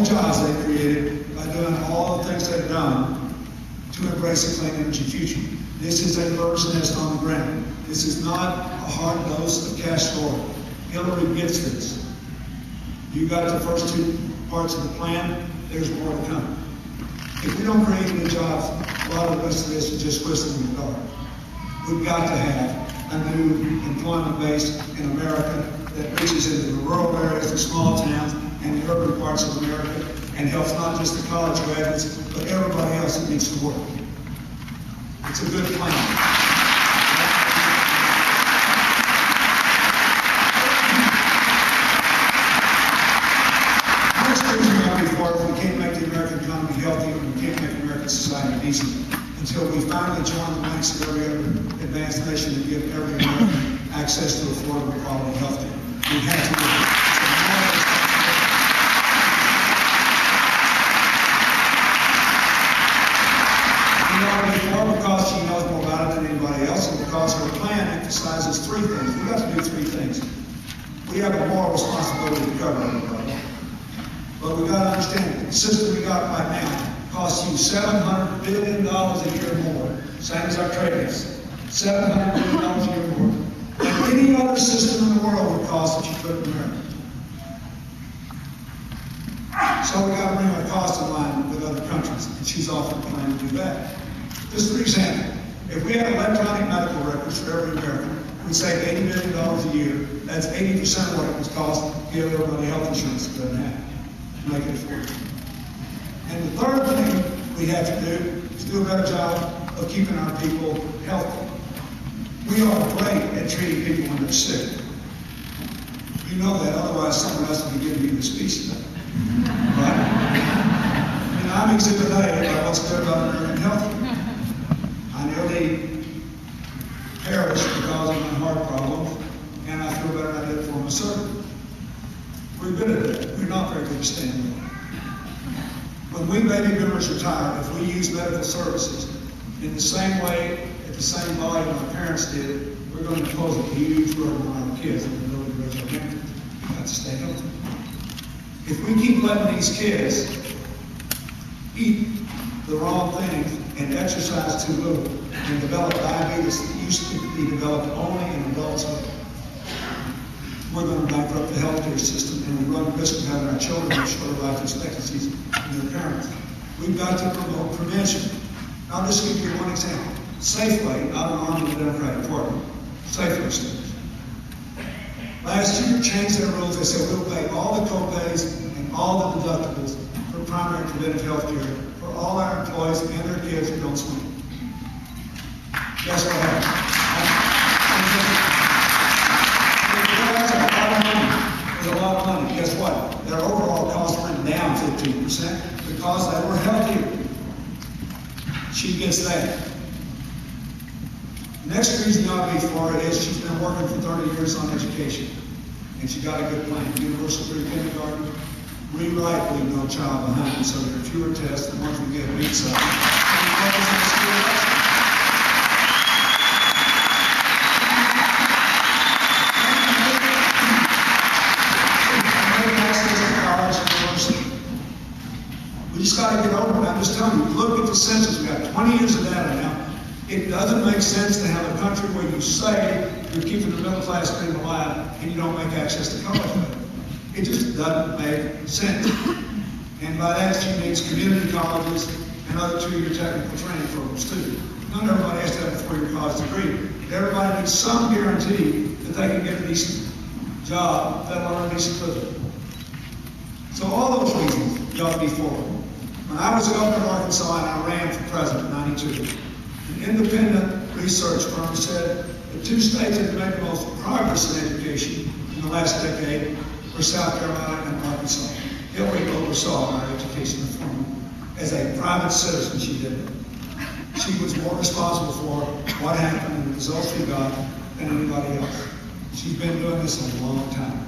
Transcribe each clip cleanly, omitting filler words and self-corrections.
the jobs they created by doing all the things they've done to embrace a clean energy future. This is a bird's nest on the ground. This is not a hard dose of cash flow. Hillary gets this. You got the first two parts of the plan, there's more to come. If we don't create new jobs, a lot of the rest of this is just whistling in the dark. We've got to have a new employment base in America that reaches into the rural areas, the small towns, and the urban parts of America, and helps not just the college graduates, but everybody else that needs to work. It's a good plan. We can't make the American economy healthy, and we can't make American society decent until we finally join the ranks of every other advanced nation to give every American access to affordable quality health care. We have to do it. Before, because she knows more about it than anybody else, and because her plan emphasizes three things. We've got to do three things. We have a moral responsibility to cover everybody. But we've got to understand, the system we got right now costs you $700 billion a year more, same as our trade deficit. $700 billion a year more than any other system in the world would cost that you put in America. So we got to bring our cost in line with other countries, and she's offered a plan to do that. Just for example, if we had electronic medical records for every American, we'd save $80 million a year. That's 80% of what it would cost to give everybody health insurance that doesn't have. Make it affordable. And the third thing we have to do is do a better job of keeping our people healthy. We are great at treating people when they're sick. You know that, otherwise someone else would be giving you the speech today. Right? And I'm exhibit A about what's good about American health. I nearly perished because of my heart problems, and I feel better than I did for my surgery. We're good at it. We're not very good at staying with it. When we baby boomers retire, if we use medical services in the same way, at the same volume our parents did, we're going to impose a huge burden on our kids and the ability to raise our families. We've got to stay healthy. If we keep letting these kids eat the wrong things and exercise too little and develop diabetes that used to be developed only in adulthood, we're going to bankrupt the healthcare system, and we run the risk of having our children have shorter life expectancies than their parents. We've got to promote prevention. I'll just give you one example. Safeway, not an arm of the Democratic Party, Safeway stores. Last year, changed their rules. They said we'll pay all the co-pays and all the deductibles for primary preventive health care for all our employees and their kids who don't smoke. Guess what happened? There's a lot of money. Guess what? Their overall cost went down 15% because they were healthier. She gets that. Next reason you ought to be for it is she's been working for 30 years on education, and she got a good plan. Universal free kindergarten, rewrite Leave No Child Behind, so there are fewer tests than ones we get at each side. We just got to get over it. I'm just telling you, look at the census. We've got 20 years of data now. It doesn't make sense to have a country where you say you're keeping the middle class dream alive and you don't make access to college with it. It just doesn't make sense. And by that, she means community colleges and other two-year technical training programs too. Not everybody has to have a four-year college degree. Everybody needs some guarantee that they can get a decent job that'll earn a decent living. So all those reasons you ought to be for it. When I was governor of Arkansas and I ran for president in '92, an independent research firm said the two states that made the most progress in education in the last decade were South Carolina and Arkansas. Hillary oversaw our education reform. As a private citizen, she did it. She was more responsible for what happened and the results we got than anybody else. She's been doing this a long time.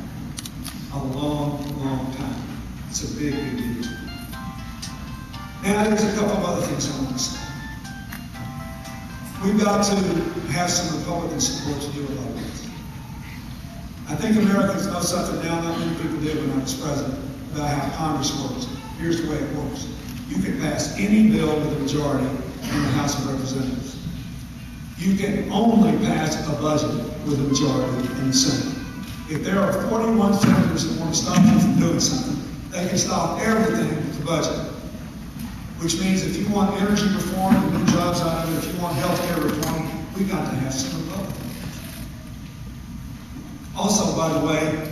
A long, long time. It's a big, big deal. Now, there's a couple of other things I want to say. We've got to have some Republican support to do a lot of this. I think Americans know something now not many people did when I was president. about how Congress works. Here's the way it works. You can pass any bill with a majority in the House of Representatives. You can only pass a budget with a majority in the Senate. If there are 41 senators that want to stop you from doing something, they can stop everything with the budget. Which means if you want energy reform and new jobs out of it, if you want health care reform, we've got to have some Republicans. Also, by the way,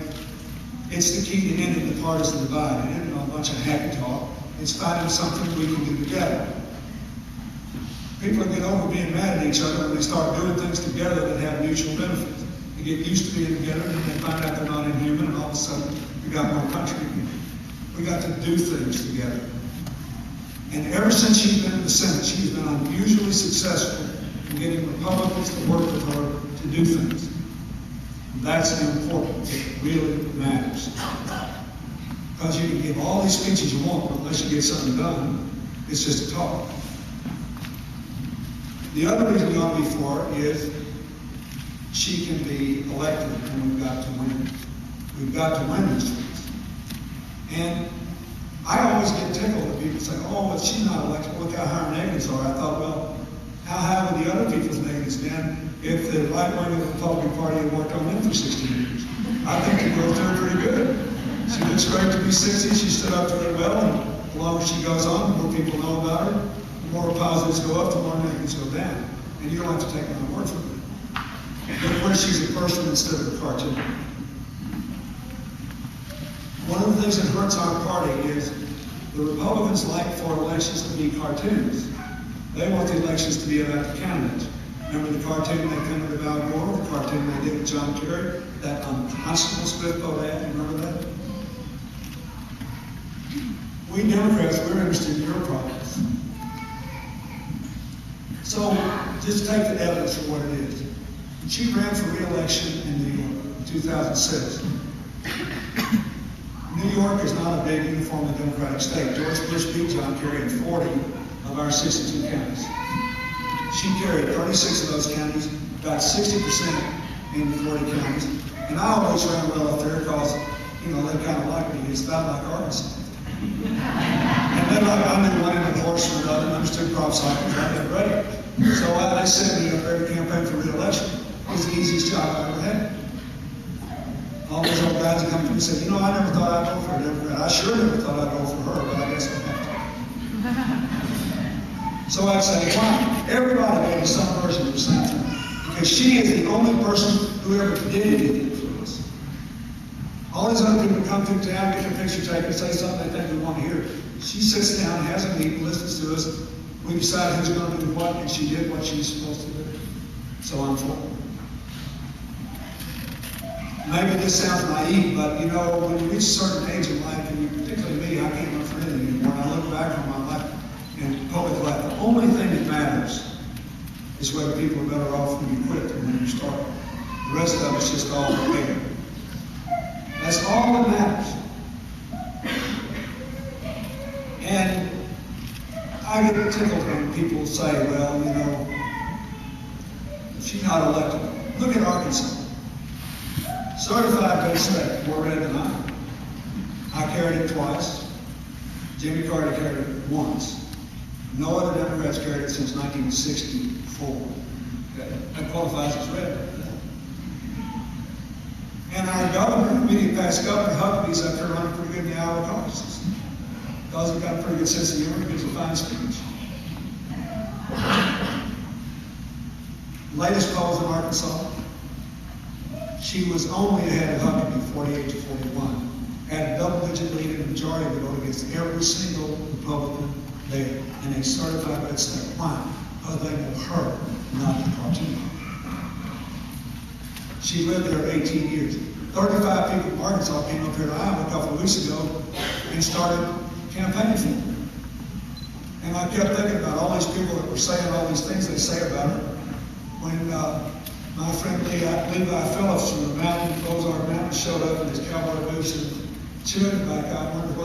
it's the key to ending the partisan divide. It isn't a bunch of happy talk. It's finding something we can do together. People get over being mad at each other when they start doing things together that have mutual benefits. They get used to being together and they find out they're not inhuman, and all of a sudden we got more country. We got to do things together. And ever since she's been in the Senate, she's been unusually successful in getting Republicans to work with her to do things. That's important. It really matters. Because you can give all these speeches you want, but unless you get something done, it's just a talk. The other reason we ought to be for it is she can be elected, and we've got to win. We've got to win these things. And I always get tickled when people say, oh, well, she's not elected. Look how high her negatives are. I thought, well, how high would the other people's negatives been if the right wing of the Republican Party had worked on them for 16 years? I think the growth there pretty good. She looks great to be 60. She stood up really well, and the longer she goes on, the more people know about her. The more positives go up, the more negatives go down. And you don't have to take my word for it. Look where she's a person instead of a cartoon. One of the things that hurts our party is the Republicans like for elections to be cartoons. They want the elections to be about the candidates. Remember the cartoon they printed about Al Gore, the cartoon they did with John Kerry, that unconscionable split vote ad, you remember that? We Democrats, we're interested in your progress. So just take the evidence for what it is. She ran for re-election in New York in 2006. New York is not a big uniformly Democratic state. George Bush beat John Kerry in 40 of our 62 counties. She carried 36 of those counties, about 60% in 40 counties. And I always ran well up there because, you know, they kind of like me. It's about like Arkansas. And then I knew one in the horse from another, and understood crop cycles. I got ready. So they sent me up there to campaign for re-election. It was the easiest job I ever had. All those old guys that come to me and said, you know, I never thought I'd vote for a Democrat. I sure never thought I'd vote for her, but I guess I have to. So I'd say, why? Everybody gave me some version of the same thing. Because she is the only person who ever did anything for us. All these other people come through town, get their picture taken, say something they think we want to hear. She sits down, has a meeting, listens to us. We decide who's going to do what, and she did what she was supposed to do. So I'm for it. Maybe this sounds naive, but you know, when you reach a certain age in life, and particularly me, I can't run for anything anymore. And I look back on my life and public life, the only thing that matters is whether people are better off when you quit than when you start. The rest of it's just all air. That's all that matters. And I get tickled when people say, well, you know, if she's not elected, look at Arkansas. Certified base state, more red than I carried it twice. Jimmy Carter carried it once. No other Democrats carried it since 1964. Okay? That qualifies as red. And our governor, immediate past governor, Huckabee's up there running pretty good in the Iowa caucuses. Because he's got a pretty good sense of humor, gives a fine speech. Latest polls in Arkansas, she was only ahead of Huckabee, 48 to 41. Had a double-digit lead in the majority of the vote against every single Republican there. And they certified red state. Why? Because they know her, not the cartoon. She lived there 18 years. 35 people from Arkansas came up here to Iowa a couple of weeks ago and started campaigning for her. And I kept thinking about all these people that were saying all these things they say about her. When my friend Levi Phillips from the mountain, Ozark Mountain, showed up in his cowboy boots and chewing tobacco, I wondered